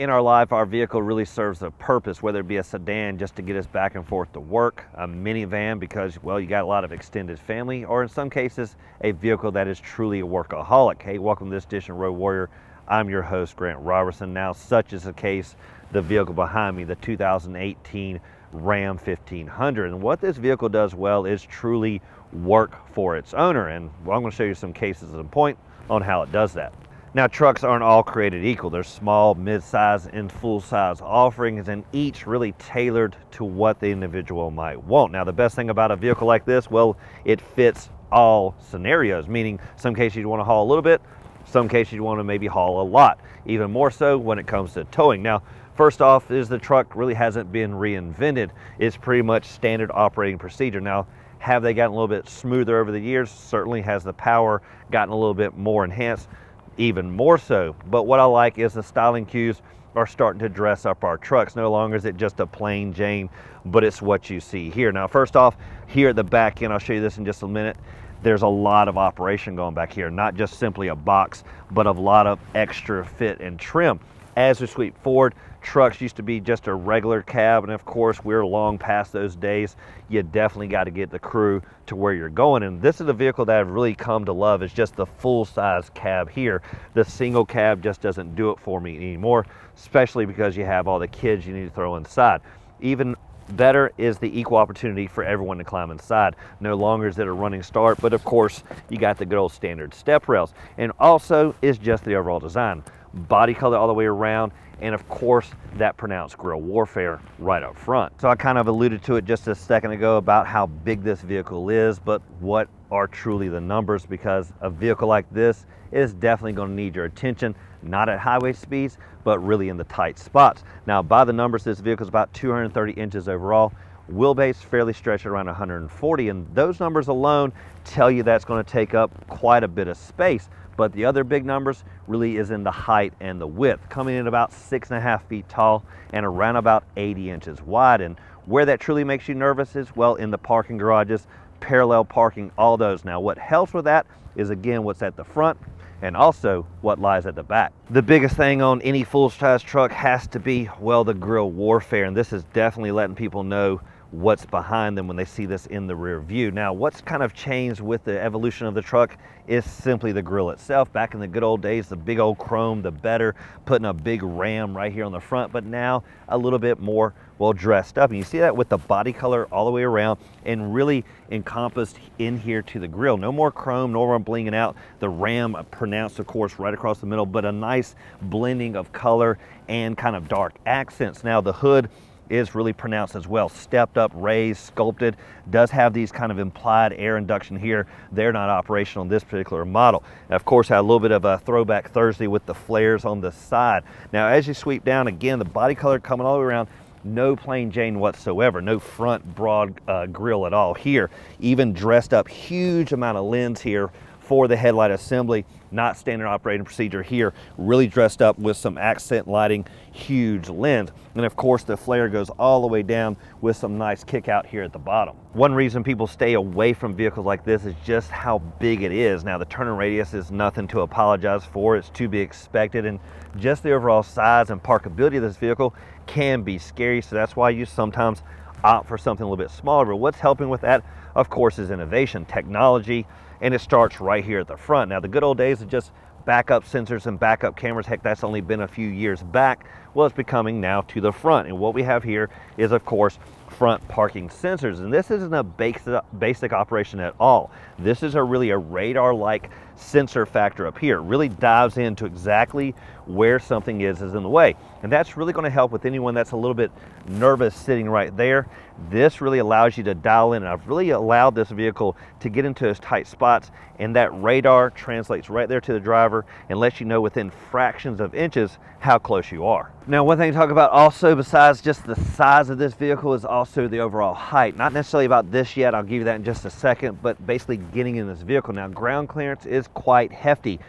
in our life, our vehicle really serves a purpose, whether it be a sedan just to get us back and forth to work, a minivan because, well, you got a lot of extended family, or in some cases, a vehicle that is truly a workaholic. Hey, welcome to this edition of Road Warrior. I'm your host, Grant Roberson. Now, such is the case, the vehicle behind me, the 2018 Ram 1500. And what this vehicle does well is truly work for its owner. And well, I'm going to show you some cases in point on how it does that. Now, trucks aren't all created equal. There's small, mid-size, and full-size offerings, and each really tailored to what the individual might want. Now, the best thing about a vehicle like this, well, it fits all scenarios, meaning some cases you want to haul a little bit, some cases you want to maybe haul a lot, even more so when it comes to towing. Now, first off is the truck really hasn't been reinvented. It's pretty much standard operating procedure. Now, have they gotten a little bit smoother over the years? Certainly has the power gotten a little bit more enhanced, even more so. But what I like is the styling cues are starting to dress up our trucks. No longer is it just a plain Jane, but it's what you see here. Now, first off, here at the back end, I'll show you this in just a minute, there's a lot of operation going back here, not just simply a box, but a lot of extra fit and trim. As we sweep forward, trucks used to be just a regular cab, and of course we're long past those days. You definitely got to get the crew to where you're going, and this is a vehicle that I've really come to love. Is just the full-size cab here. The single cab just doesn't do it for me anymore, especially because you have all the kids you need to throw inside. Even better is the equal opportunity for everyone to climb inside. No longer is it a running start, but of course you got the good old standard step rails, and also is just the overall design. Body color all the way around, and of course that pronounced grille warfare right up front. So I kind of alluded to it just a second ago about how big this vehicle is, but what are truly the numbers, because a vehicle like this is definitely going to need your attention, not at highway speeds, but really in the tight spots. Now, by the numbers, this vehicle is about 230 inches overall. Wheelbase fairly stretched around 140, and those numbers alone tell you that's going to take up quite a bit of space. But the other big numbers really is in the height and the width, coming in about 6.5 feet tall and around about 80 inches wide. And where that truly makes you nervous is, well, in the parking garages, parallel parking, all those. Now, what helps with that is, again, what's at the front and also what lies at the back. The biggest thing on any full-size truck has to be, well, the grille warfare, and this is definitely letting people know what's behind them when they see this in the rear view. Now, what's kind of changed with the evolution of the truck is simply the grille itself. Back in the good old days, the big old chrome, the better, putting a big ram right here on the front, but now a little bit more well dressed up. And you see that with the body color all the way around and really encompassed in here to the grille. No more chrome, no more blinging out. The ram pronounced, of course, right across the middle, but a nice blending of color and kind of dark accents. Now, the hood is really pronounced as well, stepped up, raised, sculpted, does have these kind of implied air induction here. They're not operational in this particular model. Now, of course, had a little bit of a throwback Thursday with the flares on the side. Now, as you sweep down, again, the body color coming all the way around, no plain Jane whatsoever, no front broad grille at all here. Even dressed up, huge amount of lens here for the headlight assembly, not standard operating procedure here, really dressed up with some accent lighting, huge lens. And of course the flare goes all the way down with some nice kick out here at the bottom. One reason people stay away from vehicles like this is just how big it is. Now, the turning radius is nothing to apologize for, it's to be expected, and just the overall size and parkability of this vehicle can be scary, so that's why you sometimes opt for something a little bit smaller. But what's helping with that, of course, is innovation, technology, and it starts right here at the front. Now, the good old days of just backup sensors and backup cameras, heck, that's only been a few years back. Well, it's becoming now to the front. And what we have here is, of course, front parking sensors. And this isn't a basic operation at all. This is really a radar-like sensor factor up here. It really dives into exactly where something is in the way. And that's really going to help with anyone that's a little bit nervous sitting right there. This really allows you to dial in, and I've really allowed this vehicle to get into those tight spots, and that radar translates right there to the driver and lets you know within fractions of inches how close you are. Now, one thing to talk about also, besides just the size of this vehicle, is also the overall height. Not necessarily about this yet, I'll give you that in just a second, but basically getting in this vehicle. Now, ground clearance is quite hefty,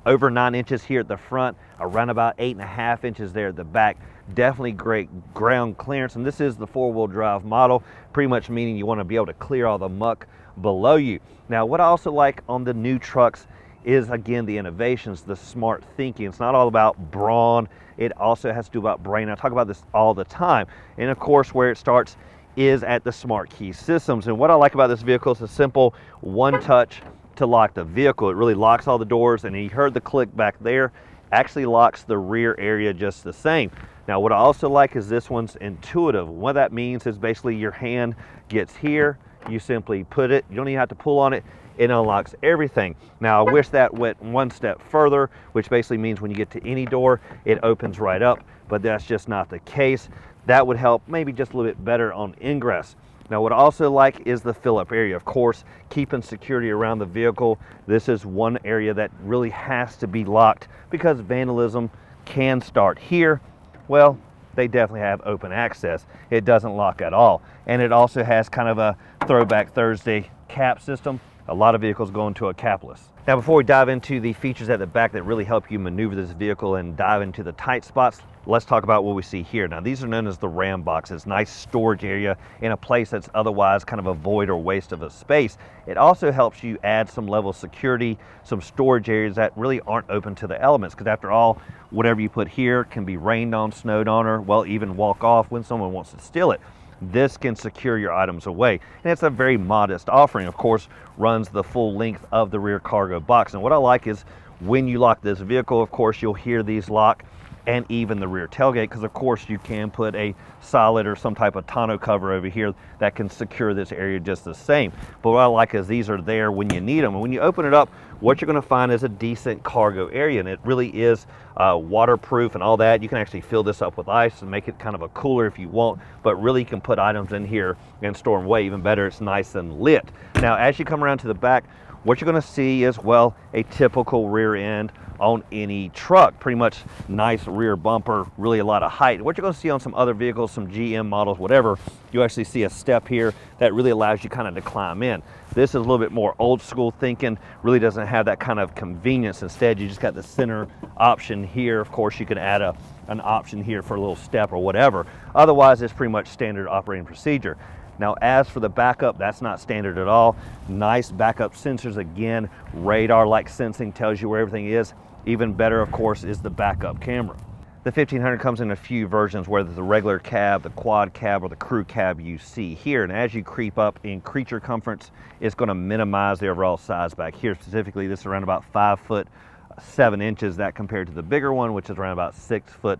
over 9 inches here at the front, around about 8.5 inches there at the back. Definitely great ground clearance, and this is the four-wheel drive model, pretty much meaning you want to be able to clear all the muck below you. Now, what I also like on the new trucks is, again, the innovations, the smart thinking. It's not all about brawn. It also has to do about brain. I talk about this all the time. And of course, where it starts is at the smart key systems. And what I like about this vehicle is a simple one touch to lock the vehicle. It really locks all the doors, and you heard the click back there, actually locks the rear area just the same. Now, what I also like is this one's intuitive. What that means is basically your hand gets here, you simply put it, you don't even have to pull on it, it unlocks everything. Now, I wish that went one step further, which basically means when you get to any door, it opens right up, but that's just not the case. That would help maybe just a little bit better on ingress. Now, what I also like is the fill-up area. Of course, keeping security around the vehicle. This is one area that really has to be locked because vandalism can start here. Well, they definitely have open access. It doesn't lock at all. And it also has kind of a throwback Thursday cap system. A lot of vehicles go into a capless. Now, before we dive into the features at the back that really help you maneuver this vehicle and dive into the tight spots, let's talk about what we see here. Now, these are known as the Ram boxes, nice storage area in a place that's otherwise kind of a void or waste of a space. It also helps you add some level of security, some storage areas that really aren't open to the elements, because after all, whatever you put here can be rained on, snowed on, or well, even walk off when someone wants to steal it. This can secure your items away, and it's a very modest offering. Of course, runs the full length of the rear cargo box. And what I like is when you lock this vehicle, of course, you'll hear these lock, and even the rear tailgate, because of course you can put a solid or some type of tonneau cover over here that can secure this area just the same. But what I like is these are there when you need them, and when you open it up, what you're going to find is a decent cargo area, and it really is waterproof and all that. You can actually fill this up with ice and make it kind of a cooler if you want, but really you can put items in here and store them away. Even better, it's nice and lit. Now, as you come around to the back, what you're going to see is, well, a typical rear end on any truck. Pretty much nice rear bumper, really a lot of height. What you're going to see on some other vehicles, some GM models, whatever, you actually see a step here that really allows you kind of to climb in. This is a little bit more old school thinking, really doesn't have that kind of convenience. Instead, you just got the center option here. Of course, you can add an option here for a little step or whatever. Otherwise, it's pretty much standard operating procedure. Now, as for the backup, that's not standard at all. Nice backup sensors again, radar-like sensing tells you where everything is. Even better, of course, is the backup camera. The 1500 comes in a few versions, whether the regular cab, the quad cab, or the crew cab you see here. And as you creep up in creature comforts, it's going to minimize the overall size back here. Specifically, this is around about 5'7". That compared to the bigger one, which is around about 6'4".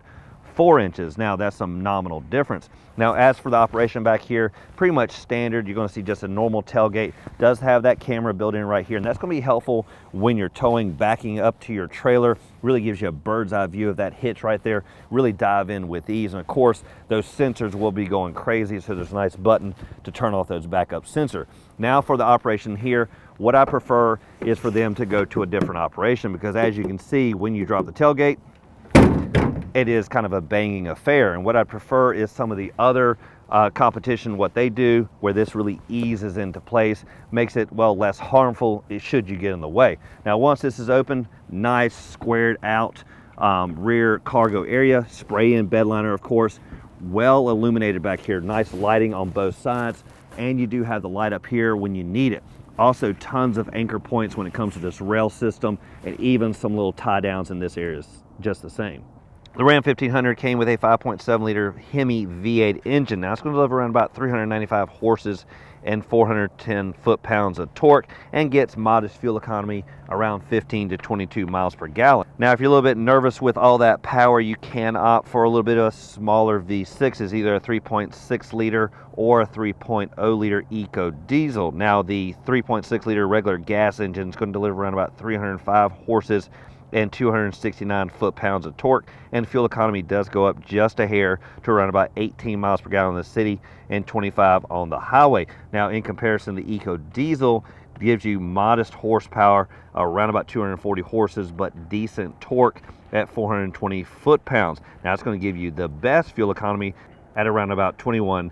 Now, that's some nominal difference. Now, as for the operation back here, pretty much standard. You're going to see just a normal tailgate. Does have that camera built in right here, and that's going to be helpful when you're towing, backing up to your trailer. Really gives you a bird's eye view of that hitch right there. Really dive in with ease. And of course, those sensors will be going crazy, so there's a nice button to turn off those backup sensor. Now, for the operation here, what I prefer is for them to go to a different operation, because as you can see, when you drop the tailgate, it is kind of a banging affair. And what I prefer is some of the other competition, what they do, where this really eases into place, makes it, well, less harmful should you get in the way. Now, once this is open, nice squared out rear cargo area, spray in bed liner, of course, well illuminated back here, nice lighting on both sides, and you do have the light up here when you need it. Also, tons of anchor points when it comes to this rail system, and even some little tie downs in this area is just the same. The Ram 1500 came with a 5.7 liter Hemi V8 engine. Now, it's going to deliver around about 395 horses and 410 foot-pounds of torque, and gets modest fuel economy around 15 to 22 miles per gallon. Now, if you're a little bit nervous with all that power, you can opt for a little bit of a smaller V6, is either a 3.6 liter or a 3.0 liter eco diesel. Now, the 3.6 liter regular gas engine is going to deliver around about 305 horses and 269 foot-pounds of torque, and fuel economy does go up just a hair to around about 18 miles per gallon in the city and 25 on the highway. Now, in comparison, the eco diesel gives you modest horsepower, around about 240 horses, but decent torque at 420 foot-pounds. Now, it's going to give you the best fuel economy at around about 29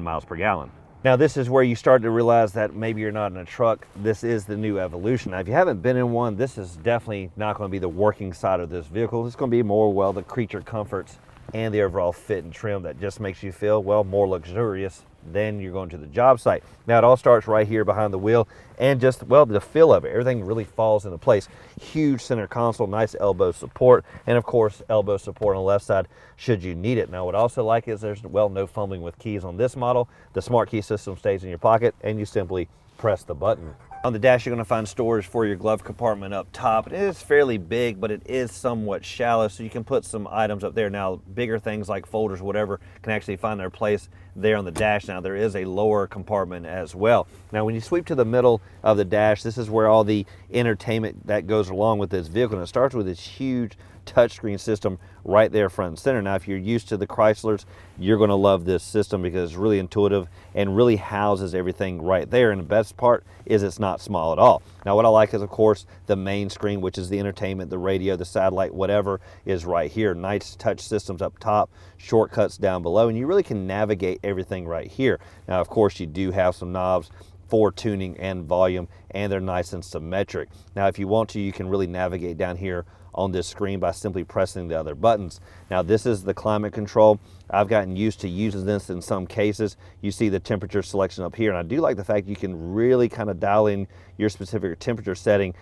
miles per gallon. Now, this is where you start to realize that maybe you're not in a truck. This is the new evolution. Now, if you haven't been in one, this is definitely not going to be the working side of this vehicle. It's going to be more, well, the creature comforts and the overall fit and trim that just makes you feel, well, more luxurious than you're going to the job site. Now it all starts right here behind the wheel, and just, well, the feel of it, everything really falls into place. Huge center console, nice elbow support, and of course elbow support on the left side should you need it. Now what I also like is there's, well, no fumbling with keys on this model. The smart key system stays in your pocket and you simply press the button. On the dash, you're going to find storage for your glove compartment up top. It is fairly big, but it is somewhat shallow, so you can put some items up there. Now, bigger things like folders, whatever, can actually find their place there on the dash. Now, there is a lower compartment as well. Now, when you sweep to the middle of the dash, this is where all the entertainment that goes along with this vehicle. And it starts with this huge touchscreen system right there front and center. Now, if you're used to the Chryslers, you're going to love this system because it's really intuitive and really houses everything right there. And the best part is it's not small at all. Now, what I like is, of course, the main screen, which is the entertainment, the radio, the satellite, whatever is right here. Nice touch systems up top, shortcuts down below, and you really can navigate everything right here. Now, of course, you do have some knobs for tuning and volume, and they're nice and symmetric. Now, if you want to, you can really navigate down here on this screen by simply pressing the other buttons. Now, this is the climate control. I've gotten used to using this in some cases. You see the temperature selection up here, and I do like the fact you can really kind of dial in your specific temperature setting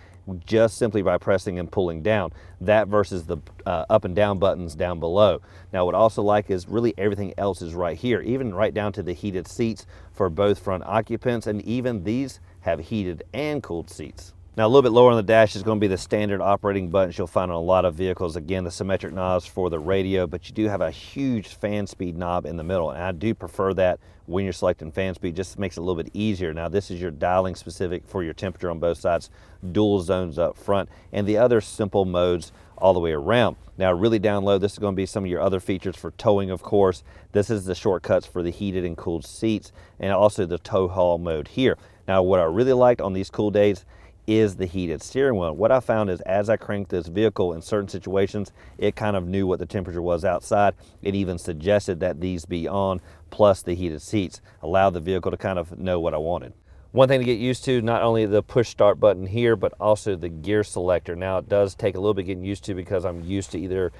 just simply by pressing and pulling down. That versus the up and down buttons down below. Now, what I also like is really everything else is right here, even right down to the heated seats for both front occupants, and even these have heated and cooled seats. Now, a little bit lower on the dash is going to be the standard operating buttons you'll find on a lot of vehicles. Again, the symmetric knobs for the radio, but you do have a huge fan speed knob in the middle, and I do prefer that when you're selecting fan speed. Just makes it a little bit easier. Now, this is your dialing specific for your temperature on both sides, dual zones up front, and the other simple modes all the way around. Now, really down low, this is going to be some of your other features for towing, of course. This is the shortcuts for the heated and cooled seats, and also the tow haul mode here. Now, what I really liked on these cool days is the heated steering wheel. What I found is as I cranked this vehicle in certain situations, it kind of knew what the temperature was outside. It even suggested that these be on, plus the heated seats allowed the vehicle to kind of know what I wanted. One thing to get used to, not only the push start button here, but also the gear selector. Now, it does take a little bit getting used to because I'm used to either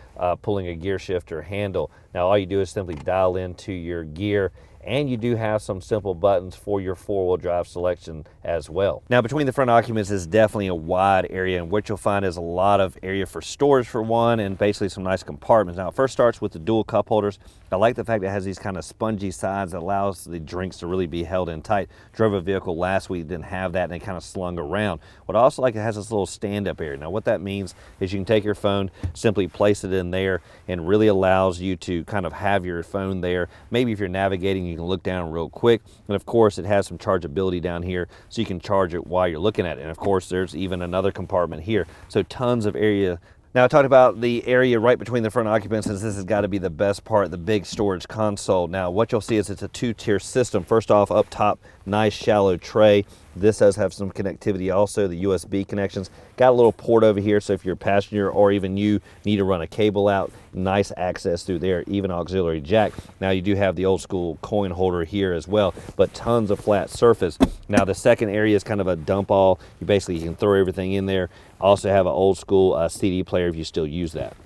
pulling a gear shift or handle. Now, all you do is simply dial into your gear, and you do have some simple buttons for your four-wheel drive selection as well. Now, between the front occupants is definitely a wide area, and what you'll find is a lot of area for storage for one, and basically some nice compartments. Now, it first starts with the dual cup holders. I like the fact that it has these kind of spongy sides that allows the drinks to really be held in tight. Drove a vehicle last week, didn't have that, and it kind of slung around. What I also like, it has this little stand-up area. Now, what that means is you can take your phone, simply place it in there, and really allows you to kind of have your phone there. Maybe if you're navigating, you can look down real quick. And of course, it has some chargeability down here, so you can charge it while you're looking at it. And of course, there's even another compartment here. So tons of area. Now, I talked about the area right between the front occupants, since this has got to be the best part, the big storage console. Now, what you'll see is it's a two-tier system. First off, up top, nice shallow tray. This does have some connectivity also, the USB connections. Got a little port over here, so if you're a passenger or even you need to run a cable out, nice access through there, even auxiliary jack. Now, you do have the old school coin holder here as well, but tons of flat surface. Now, the second area is kind of a dump all. You can throw everything in there. Also have an old school CD player if you still use that.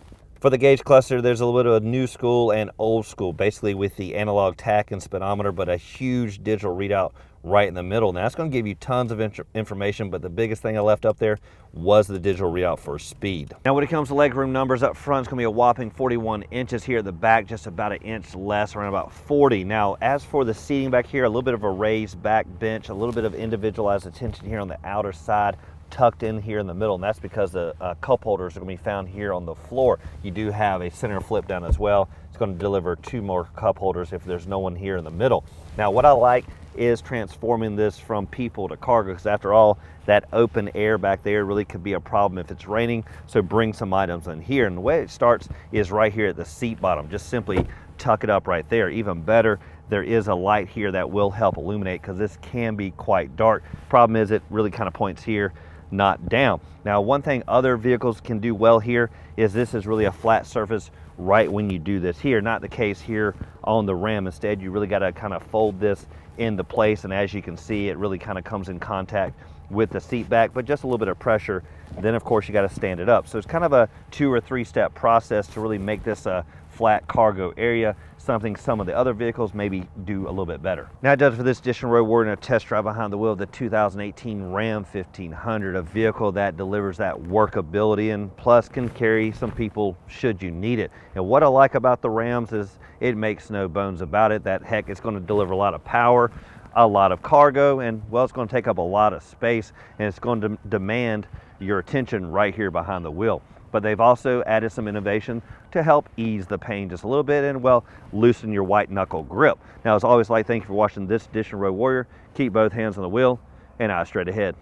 For the gauge cluster, there's a little bit of a new school and old school, basically with the analog tach and speedometer, but a huge digital readout right in the middle. Now, that's going to give you tons of information, but the biggest thing I left up there was the digital readout for speed. Now, when it comes to legroom numbers up front, it's going to be a whopping 41 inches here at the back, just about an inch less, around about 40. Now, as for the seating back here, a little bit of a raised back bench, a little bit of individualized attention here on the outer side, tucked in here in the middle, and that's because the cup holders are going to be found here on the floor. You do have a center flip down as well. It's going to deliver 2 more cup holders if there's no one here in the middle. Now, what I like is transforming this from people to cargo, because after all, that open air back there really could be a problem if it's raining. So bring some items in here, and the way it starts is right here at the seat bottom. Just simply tuck it up right there. Even better, there is a light here that will help illuminate, because this can be quite dark. Problem is, it really kind of points here, not down. Now, one thing other vehicles can do well here is this is really a flat surface right when you do this here. Not the case here on the Ram. Instead, you really got to kind of fold this into place, and as you can see, it really kind of comes in contact with the seat back, but just a little bit of pressure. Then, of course, you got to stand it up. So it's kind of a 2 or 3 step process to really make this a flat cargo area, something some of the other vehicles maybe do a little bit better. Now, judge, for this edition road, we're going to test drive behind the wheel of the 2018 Ram 1500, a vehicle that delivers that workability and plus can carry some people should you need it. And what I like about the Rams is it makes no bones about it that heck, it's going to deliver a lot of power, a lot of cargo, and well, it's going to take up a lot of space, and it's going to demand your attention right here behind the wheel. But they've also added some innovation to help ease the pain just a little bit and, well, loosen your white knuckle grip. Now, as always, thank you for watching this edition of Road Warrior. Keep both hands on the wheel and eyes straight ahead.